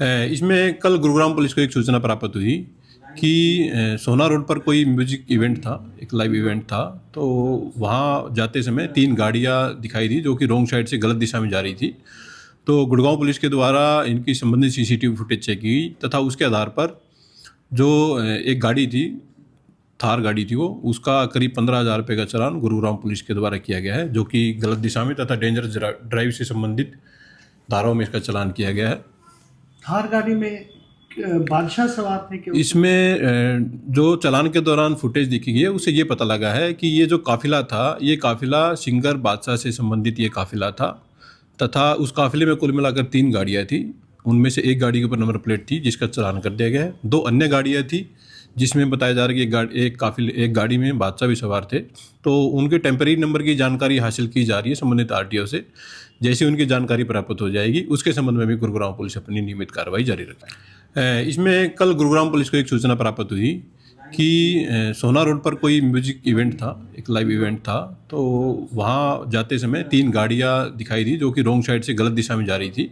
इसमें कल गुरुग्राम पुलिस को एक सूचना प्राप्त हुई कि सोना रोड पर कोई म्यूजिक इवेंट था, एक लाइव इवेंट था। तो वहाँ जाते समय 3 गाड़ियाँ दिखाई दी जो कि रॉन्ग साइड से गलत दिशा में जा रही थी। तो गुड़गांव पुलिस के द्वारा इनकी संबंधित सीसीटीवी फुटेज चेक की तथा उसके आधार पर जो एक गाड़ी थी, थार गाड़ी थी, वो उसका करीब 15,000 रुपये का चालान गुरुग्राम पुलिस के द्वारा किया गया है, जो कि गलत दिशा में तथा डेंजरस ड्राइव से संबंधित धाराओं में इसका चालान किया गया है। थार गाड़ी में बादशाह सवार थे क्या? इसमें जो चालान के दौरान फुटेज दिखी गई है उससे ये पता लगा है कि ये जो काफिला था, ये काफिला सिंगर बादशाह से संबंधित ये काफिला था तथा उस काफिले में कुल मिलाकर 3 गाड़ियाँ थी। उनमें से एक गाड़ी के ऊपर नंबर प्लेट थी जिसका चालान कर दिया गया है। 2 अन्य गाड़ियाँ थी जिसमें बताया जा रहा है कि एक गाड़ी में बादशाह भी सवार थे। तो उनके टेम्परेरी नंबर की जानकारी हासिल की जा रही है संबंधित आरटीओ से। जैसे उनकी जानकारी प्राप्त हो जाएगी उसके संबंध में भी गुरुग्राम पुलिस अपनी नियमित कार्रवाई जारी रखेगी। इसमें कल गुरुग्राम पुलिस को एक सूचना प्राप्त हुई कि सोना रोड पर कोई म्यूजिक इवेंट था, एक लाइव इवेंट था। तो वहाँ जाते समय 3 गाड़ियाँ दिखाई दी जो कि रॉन्ग साइड से गलत दिशा में जा रही थी।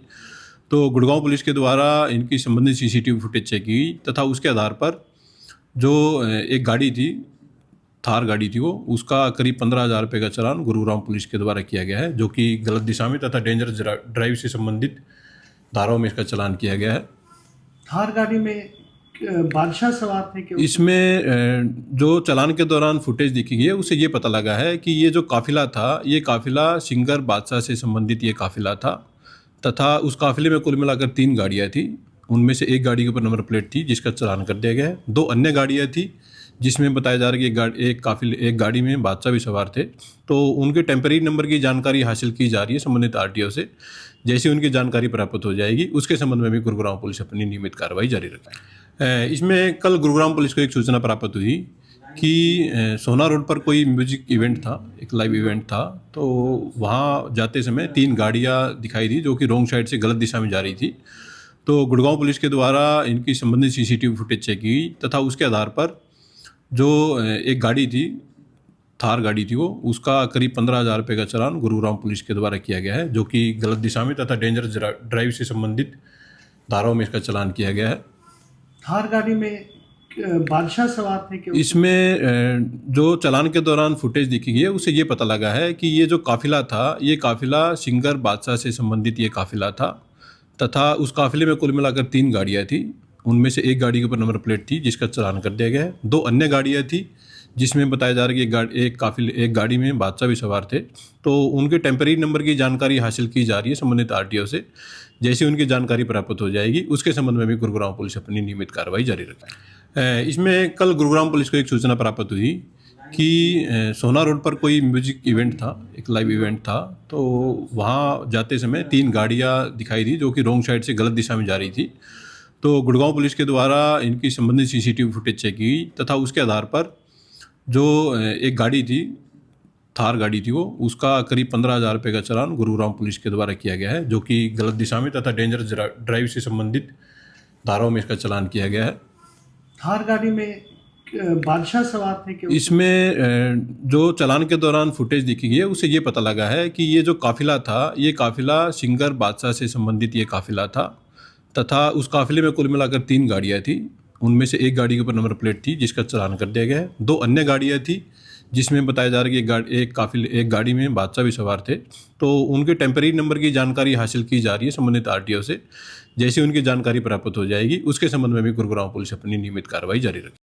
तो गुड़गांव पुलिस के द्वारा इनकी संबंधित सीसीटीवी फुटेज चेक की तथा उसके आधार पर जो एक गाड़ी थी, थार गाड़ी थी, वो उसका करीब 15,000 रुपये का चालान गुरुग्राम पुलिस के द्वारा किया गया है, जो कि गलत दिशा में तथा डेंजरस ड्राइव से संबंधित धाराओं में इसका चालान किया गया है। थार गाड़ी में बादशाह सवार थे क्या? इसमें जो चालान के दौरान फुटेज दिखी गई है उससे ये पता लगा है कि ये जो काफिला था, ये काफिला सिंगर बादशाह से संबंधित ये काफिला था तथा उस काफिले में कुल मिलाकर 3 गाड़ियाँ थी। उनमें से एक गाड़ी के ऊपर नंबर प्लेट थी जिसका चालान कर दिया गया है। 2 अन्य गाड़ियाँ थी जिसमें बताया जा रहा है कि एक गाड़ी में बादशाह भी सवार थे। तो उनके टेम्परेरी नंबर की जानकारी हासिल की जा रही है संबंधित आरटीओ से। जैसे उनकी जानकारी प्राप्त हो जाएगी उसके संबंध में भी गुरुग्राम पुलिस अपनी नियमित कार्रवाई जारी रखेगी। इसमें कल गुरुग्राम पुलिस को एक सूचना प्राप्त हुई कि सोना रोड पर कोई म्यूजिक इवेंट था, एक लाइव इवेंट था। तो वहाँ जाते समय 3 गाड़ियाँ दिखाई दी जो कि रॉन्ग साइड से गलत दिशा में जा रही थी। तो गुड़गांव पुलिस के द्वारा इनकी संबंधित सीसीटीवी फुटेज चेक की तथा उसके आधार पर जो एक गाड़ी थी, थार गाड़ी थी, वो उसका करीब 15,000 रुपये का चालान गुरुग्राम पुलिस के द्वारा किया गया है, जो कि गलत दिशा में तथा डेंजरस ड्राइव से संबंधित धाराओं में इसका चालान किया गया है। थार गाड़ी में बादशाह सवार थे क्या? इसमें जो चालान के दौरान फुटेज दिखी गई है उससे ये पता लगा है कि ये जो काफिला था, ये काफिला सिंगर बादशाह से संबंधित ये काफिला था तथा उस काफिले में कुल मिलाकर 3 गाड़ियाँ थी। उनमें से एक गाड़ी के ऊपर नंबर प्लेट थी जिसका चालान कर दिया गया है। 2 अन्य गाड़ियाँ थी जिसमें बताया जा रहा है कि एक गाड़ी में बादशाह भी सवार थे। तो उनके टेम्परेरी नंबर की जानकारी हासिल की जा रही है संबंधित आरटीओ से। जैसे उनकी जानकारी प्राप्त हो जाएगी उसके संबंध में भी गुरुग्राम पुलिस अपनी नियमित कार्रवाई जारी रखेगी। इसमें कल गुरुग्राम पुलिस को एक सूचना प्राप्त हुई कि सोना रोड पर कोई म्यूजिक इवेंट था, एक लाइव इवेंट था। तो वहाँ जाते समय 3 गाड़ियाँ दिखाई दी जो कि रॉन्ग साइड से गलत दिशा में जा रही थी। तो गुड़गांव पुलिस के द्वारा इनकी संबंधित सीसीटीवी फुटेज चेक की तथा उसके आधार पर जो एक गाड़ी थी, थार गाड़ी थी, वो उसका करीब 15,000 रुपये का चालान गुरुग्राम पुलिस के द्वारा किया गया है, जो कि गलत दिशा में तथा डेंजरस ड्राइव से संबंधित धाराओं में इसका चालान किया गया है। थार गाड़ी में बादशाह सवार थे क्या? इसमें जो चालान के दौरान फुटेज दिखी गई है उससे ये पता लगा है कि ये जो काफिला था, ये काफिला सिंगर बादशाह से संबंधित ये काफिला था तथा उस काफिले में कुल मिलाकर 3 गाड़ियाँ थी। उनमें से एक गाड़ी के ऊपर नंबर प्लेट थी जिसका चालान कर दिया गया है। 2 अन्य गाड़ियाँ थी जिसमें बताया जा रहा है कि एक गाड़ी में बादशाह भी सवार थे। तो उनके टेम्परेरी नंबर की जानकारी हासिल की जा रही है संबंधित आरटीओ से। जैसे उनकी जानकारी प्राप्त हो जाएगी उसके संबंध में भी गुरुग्राम पुलिस अपनी नियमित कार्रवाई जारी रखेगी।